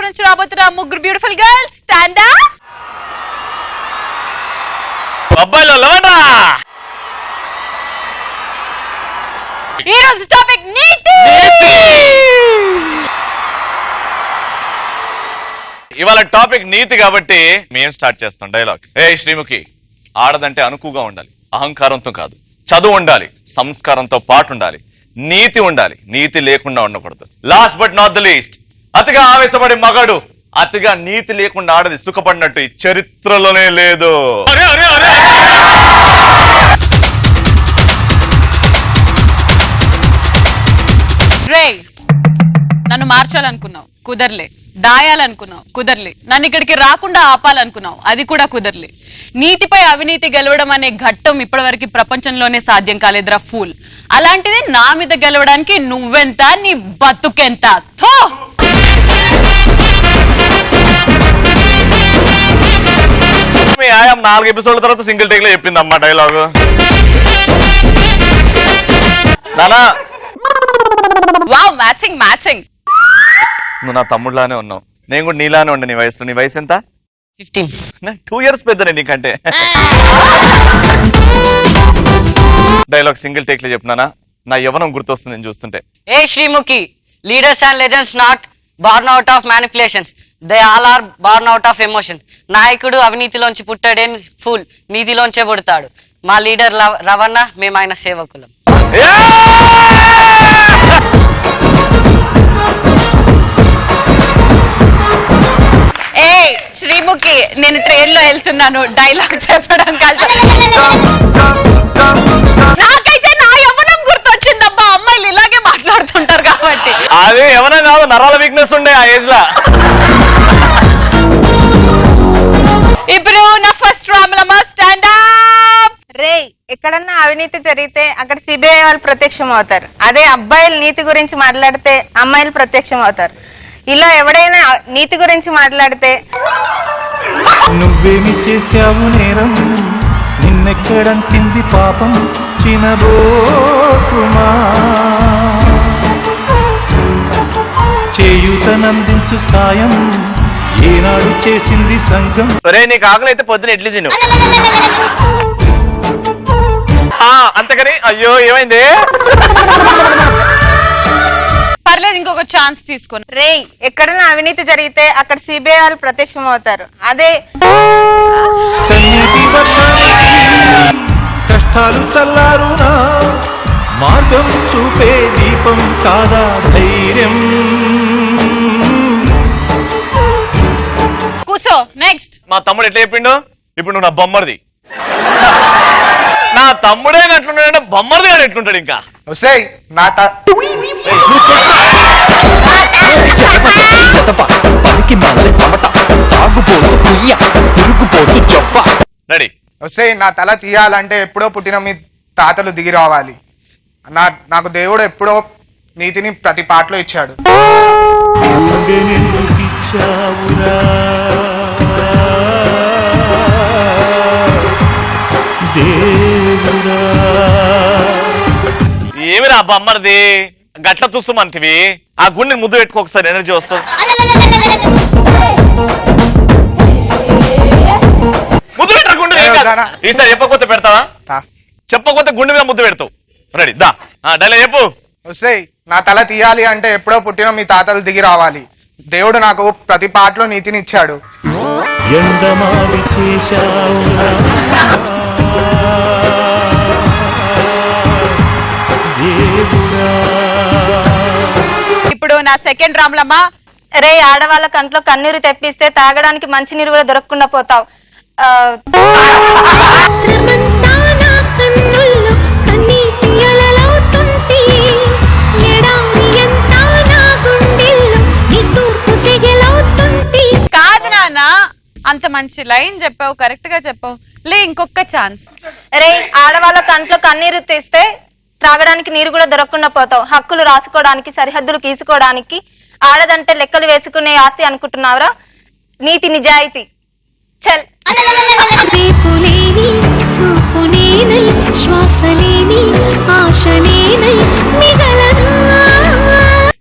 నుంచి రాబోతున్న ముగ్గురు బ్యూటిఫుల్ గర్ల్స్ స్టాండ్ అప్. అబ్బాయిలో లవన్రా. ఈ రోజు టాపిక్ నీతి. ఇవాళ టాపిక్ నీతి కాబట్టి మేము స్టార్ట్ చేస్తాం డైలాగ్. ఏ శ్రీముఖి, ఆడదంటే అనుకుగా ఉండాలి, అహంకారంతో కాదు. చదువు ఉండాలి, సంస్కారంతో పాటు ఉండాలి, నీతి ఉండాలి, నీతి లేకుండా ఉండకూడదు. Last but not the least, అతిగా ఆవేశపడే మగాడు, అతిగా నీతి లేకుండా ఆడది సుఖపడినట్టు ఈ చరిత్రలోనే లేదు. రే, నన్ను మార్చాలనుకున్నావు, కుదరలే. దాయాలనుకున్నావు, కుదరలే. నన్ను ఇక్కడికి రాకుండా ఆపాలనుకున్నావు, అది కూడా కుదరలే. నీతిపై అవినీతి గెలవడం అనే ఘట్టం ఇప్పటివరకు ప్రపంచంలోనే సాధ్యం కాలేదురా ఫూల్. అలాంటిది నా మీద గెలవడానికి నువ్వెంత, నీ బతుకెంత? థో! మీ ఆయం 4 ఎపిసోడ్ల తర్వాత సింగిల్ టేక్ లో చెప్పింది అమ్మా డైలాగ్. నానా, వావ్, మ్యాచింగ్ మ్యాచింగ్. నువ్వు నా తమ్ముడులానే ఉన్నావు, నేను కూడా నీలానే ఉండే. నీ వయసులో, నీ వయసు ఎంత? 15. 2 years పెద్దనే నీకంటే. డైలాగ్ సింగిల్ టేక్ లో చెప్పినానా, నా యవ్వనం గుర్తొస్తుంది నేను చూస్తుంటే. ఏ Sreemukhi, leaders and legends not born out of manipulations, they all are born out of emotion. నాయకుడు అవినీతిలోంచి పుట్టాడేం ఫూల్, నీతిలోంచే పుడతాడు. మా లీడర్ రవణ, మేము ఆయన సేవకులం. ఏ శ్రీముఖి, నేను ట్రైన్ లో వెళ్తున్నాను, డైలాగ్ చెప్పడం కాదు. నాకైతే నా యవ్వనం గుర్తొచ్చిందబ్బా, అమ్మాయిలు ఇలాగే మాట్లాడుతుంటారు కాబట్టి. అదే ఎవరైనా కాదు, నరాల వీక్నెస్ ఉండే ఆ ఏజ్ లా. ఇప్పుడు నా ఫస్ట్ రామలమ్మ స్టాండ్ అప్. రే, ఎక్కడన్నా అవినీతి జరిగితే అక్కడ సిబిఐ వాళ్ళు ప్రత్యక్షం అవుతారు. అదే అబ్బాయిలు నీతి గురించి మాట్లాడితే అమ్మాయిలు ప్రత్యక్షం అవుతారు. ఇలా ఎవడైనా నీతి గురించి మాట్లాడితే నువ్వేమి చేశావు నేరం, నిన్నెక్కడంటింది పాపం చినబోకుమా, చేయూతనందించు సాయం ఏనాడు చేసింది సంఘం. ఒరే, నీకు ఆకలి అయితే పొద్దున ఇడ్లీ తిను. అంతకని అయ్యో ఏమైంది? పర్లేదు, ఇంకొక ఛాన్స్ తీసుకోండి. రే, ఎక్కడన్నా అవినీతి జరిగితే అక్కడ సిబిఐ వాళ్ళు ప్రత్యక్షం అవుతారు. అదే కన్నీటి వర్షానికి కష్టాలు చల్లారునా, మార్గం చూపే దీపం కాదా ధైర్యం. కూసో. నెక్స్ట్. మా తమ్ముడు ఎట్లా చెప్పిండు? ఇప్పుడు నువ్వు నా బొమ్మరిది. నా తమ్ముడే ఎట్లుంటాడంటే బొమ్మరిది అని ఎట్లుంటాడు ఇంకా. రెడీ? వస్తే నా తల తీయాలంటే ఎప్పుడో పుట్టిన మీ తాతలు దిగి రావాలి. నాకు దేవుడు ఎప్పుడో నీతిని ప్రతి పాటలో ఇచ్చాడు. ఏమిరా బొమ్మరిది గట్ల చూస్తామంటివి? ఆ గుండె ముద్దు పెట్టుకో, ఒకసారి ఎనర్జీ వస్తుంది. ముద్దు పెట్టరా గుండె? ఈసారి చెప్పకపోతే పెడతావా? చెప్పకపోతే గుండె మీద ముద్దు పెడతావు. రెడీ? దా డైలాగ్ చెప్పు. వస్తే నా తల తీయాలి అంటే ఎప్పుడో పుట్టిన మీ తాతలు దిగి రావాలి. దేవుడు నాకు ప్రతి పాటలో నీతిని ఇచ్చాడు. ఇప్పుడు నా సెకండ్ రామలమ్మ. రే, ఆడవాళ్ళ కంట్లో కన్నీరు తెప్పిస్తే తాగడానికి మంచి నీరు కూడా దొరకకుండా పోతావు. కాదు నాన్న, అంత మంచి లైన్ చెప్పావు, కరెక్ట్ గా చెప్పావు. లే, ఇంకొక ఛాన్స్. రే, ఆడవాళ్ళ కంట్లో కన్నీరు తెస్తే త్రాగడానికి నీరు కూడా దొరకకుండా పోతావు. హక్కులు రాసుకోవడానికి, సరిహద్దులు గీసుకోవడానికి ఆడదంటే లెక్కలు వేసుకునే ఆస్తి అనుకుంటున్నావురా? నీతి నిజాయితీ చల్.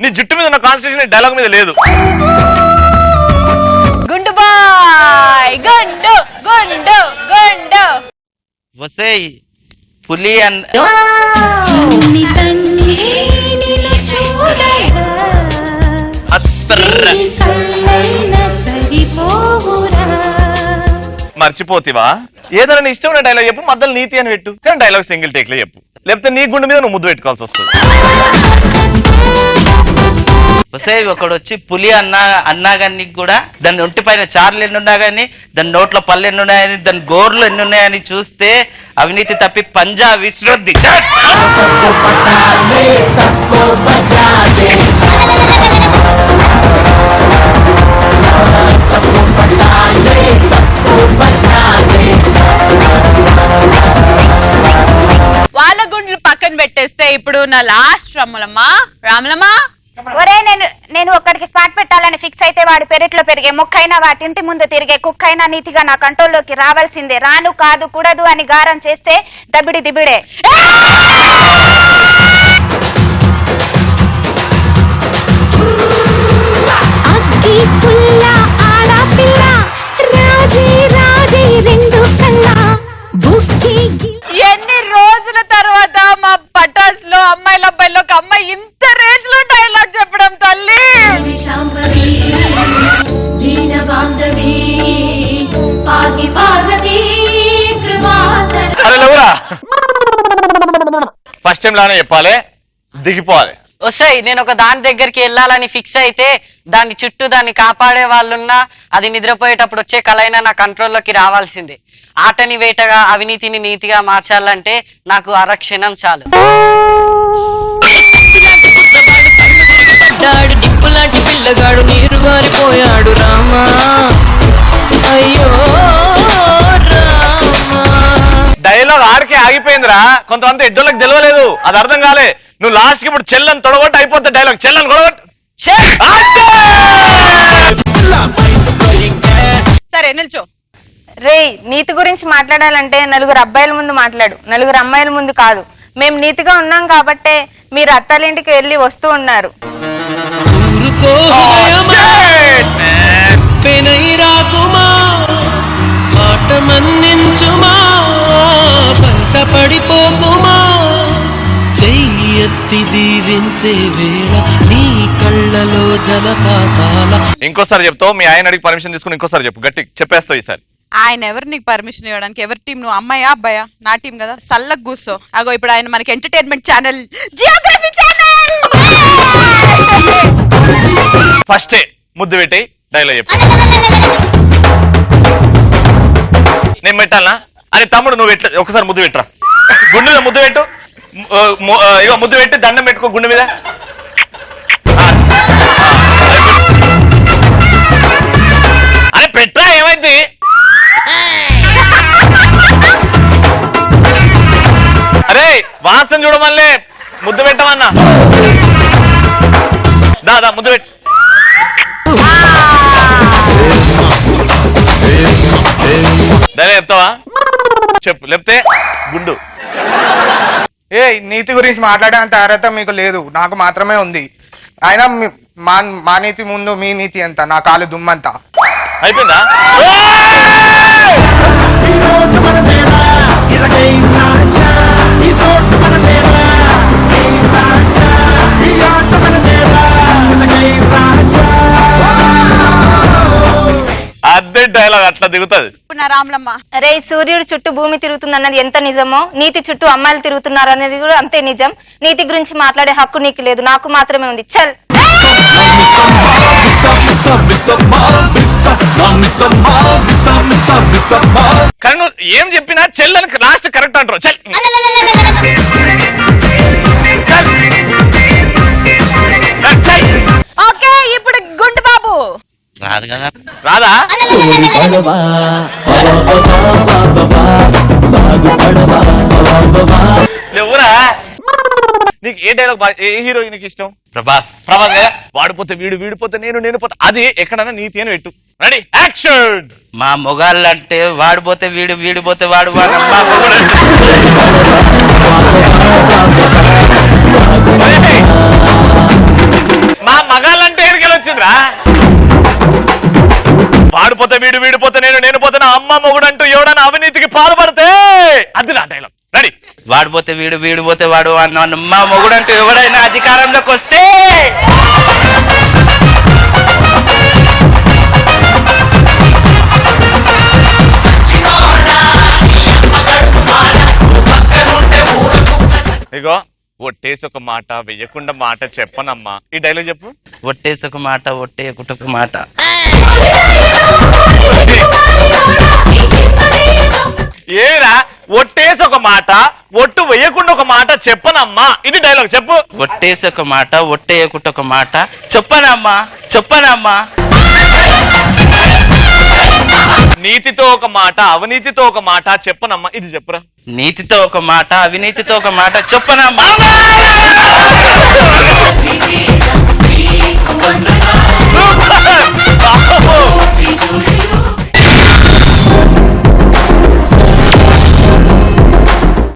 నీ నీ జుట్టు మీద ఉన్న కాన్సన్ట్రేషన్ డైలాగ్ మీద లేదు. గుండు బాయ్ గుండు గుండు గుండు. వసేయ్ పులి అన్న మర్చిపోతివా? ఏదైనా నీ ఇష్టమైన డైలాగ్ చెప్పు, మధ్యలో నీతి అని పెట్టు, కానీ డైలాగ్ సింగిల్ టేక్ లో చెప్పు, లేకపోతే నీ గుండె మీద నువ్వు ముద్దు పెట్టుకోవాల్సి వస్తుంది. వసేయ్ ఒకడు వచ్చి పులి అన్నా కానీ కూడా దాని ఒంటి పైన చార్లు ఎన్ని ఉన్నా కానీ, దాని నోట్ల పళ్ళు ఎన్ని ఉన్నాయని, దాని గోర్లు ఎన్ని ఉన్నాయని చూస్తే అవినీతి తప్పి పంజా విశ్రుద్ది. వాళ్ళ గుండెలు పక్కన పెట్టేస్తే ఇప్పుడు నా లాస్ట్ రామలమ్మ. ఒరే నేను ఒక్కడికి స్పాట్ పెట్టాలని ఫిక్స్ అయితే వాడి పెరట్లో పెరిగే మొక్కైనా వాటి ఇంటి ముందు తిరిగే కుక్కైనా నీతిగా నా కంట్రోల్లోకి రావాల్సిందే. రాను కాదు కూడదు అని గారం చేస్తే దబిడి దిబిడే. ఎన్ని రోజుల తర్వాత మా పటాస్ లో అమ్మాయిల అబ్బాయిలో ఒక అమ్మాయి ఇంత రేంజ్ లో డైలాగ్ చెప్పడం తల్లి. అరే లేవురా, ఫస్ట్ టైం లానే చెప్పాలి, దిగిపోవాలి. వస్తాయి. నేను ఒక దాని దగ్గరికి వెళ్ళాలని ఫిక్స్ అయితే దాని చుట్టూ దాన్ని కాపాడే వాళ్ళున్నా అది నిద్రపోయేటప్పుడు వచ్చే కలైనా నా కంట్రోల్లోకి రావాల్సిందే. ఆటని వేటగా అవినీతిని నీతిగా మార్చాలంటే నాకు అరక్షణం చాలు. డిప్పులాంటి పిల్లగాడు నీరు గారిపోయాడు రామా, అయ్యో డైలాగ్ ఆడికే ఆగిపోయిందిరా, కొంతమంది ఎడ్డోళ్ళకి తెలియలేదు, అది అర్థం కాలే. నువ్వు లాస్ట్ కి ఇప్పుడు చెల్లని తొడగొట్టి అయిపోతే డైలాగ్, చెల్లని కొడగొట్టు. సరే నిల్చో. రే, నీతి గురించి మాట్లాడాలంటే నలుగురు అబ్బాయిల ముందు మాట్లాడు, నలుగురు అమ్మాయిల ముందు కాదు. మేము నీతిగా ఉన్నాం కాబట్టే మీరు అత్తాలింటికి వెళ్ళి వస్తూ ఉన్నారు. పడిపోకుమా చెయ్యెత్తి దీవించే వేళ నీ కళ్ళలో జలపాతాల. ఇంకోసారి చెప్తావు, మీ ఆయన అడిగి పర్మిషన్ తీసుకుని ఇంకోసారి చెప్పు, గట్టి చెప్పేస్తావు ఈసారి. ఆయన ఎవరు నీకు పర్మిషన్ ఇవ్వడానికి? ఎవరి టీం నువ్వు? అమ్మాయా అబ్బాయా? నా టీం కదా, సల్లగ్ కూర్చో. అగో ఇప్పుడు ఆయన మనకి ఎంటర్టైన్మెంట్ ఛానల్, జియోగ్రఫీ ఛానల్. ఫస్టే ముద్దు పెట్టి డైలాగ్ చెప్పు. నేను పెట్టాలనా? అరే తమ్ముడు నువ్వు ఎట్లా ఒకసారి ముద్దు పెట్టరా, గుండె మీద ముద్దు పెట్టు. ఇగో ముద్దు పెట్టి దండం పెట్టుకో గుండె మీద. అరే పెట్టరా, ఏమైంది? అరే వాసన చూడమల్లే ముద్దు పెట్టమన్నా. దాదా ముద్దు పెట్టు. దాని చెప్తావా? చెప్పు, లేకపోతే గుండు. ఏ నీతి గురించి మాట్లాడేంత అర్హత మీకు లేదు, నాకు మాత్రమే ఉంది. అయినా మా నీతి ముందు మీ నీతి ఎంత, నా కాలు దుమ్మంతా. అయిపోయిందా? అదే డైలాగ్ అట్లా దిగుతుంది. నా రామలమ్మ, రే, సూర్యుడు చుట్టూ భూమి తిరుగుతుంది అన్నది ఎంత నిజమో, నీతి చుట్టూ అమ్మాయిలు తిరుగుతున్నారు అనేది కూడా అంతే నిజం. నీతి గురించి మాట్లాడే హక్కు నీకు లేదు, నాకు మాత్రమే ఉంది. చల్. కానీ నువ్వు ఏం చెప్పినా చెల్లెని లాస్ట్ కరెక్ట్ అంటారు. చెల్ ఓకే ఇప్పుడు గుండు బాబు రాదు కదా. రాదా? లేవురా. నీకు ఏ డైలాగ్ ఏ హీరోయిన్ ఇష్టం? ప్రభాస్. ప్రభాస్ కదా. వాడిపోతే వీడు, వీడిపోతే నేను పోతే అది. ఎక్కడన్నా నీతి అని పెట్టు. Ready action. మా మొగాళ్ళు అంటే వాడిపోతే వీడు, వీడిపోతే వాడు, వాడు మా మొగుడు. వచ్చిందిరా వాడిపోతే వీడు వీడిపోతే నేను పోతే నా అమ్మ మొగుడు అంటూ ఎవడన్నా అవినీతికి పాల్పడితే అది నా డైలాగ్ రెడీ. వాడిపోతే వీడు పోతే వాడు అన్న మొగుడు అంటూ ఎవడైనా అధికారంలోకి వస్తే ఇగో ఒట్టేసి ఒక మాట వెయ్యకుండా మాట చెప్పనమ్మా. ఈ డైలాగ్ చెప్పు. ఒట్టేసి ఒక మాట ఒట్టేయకుట ఒక మాట. ఏరా ఒట్టేసి ఒక మాట ఒట్టు వెయ్యకుండా ఒక మాట చెప్పనమ్మా. ఇది డైలాగ్ చెప్పు. ఒట్టేసి ఒక మాట ఒట్టేయకుట ఒక మాట చెప్పనమ్మా చెప్పనమ్మా. నీతితో ఒక మాట అవినీతితో ఒక మాట చెప్పనమ్మా. ఇది చెప్పురా. నీతితో ఒక మాట అవినీతితో ఒక మాట చెప్పనమ్మా.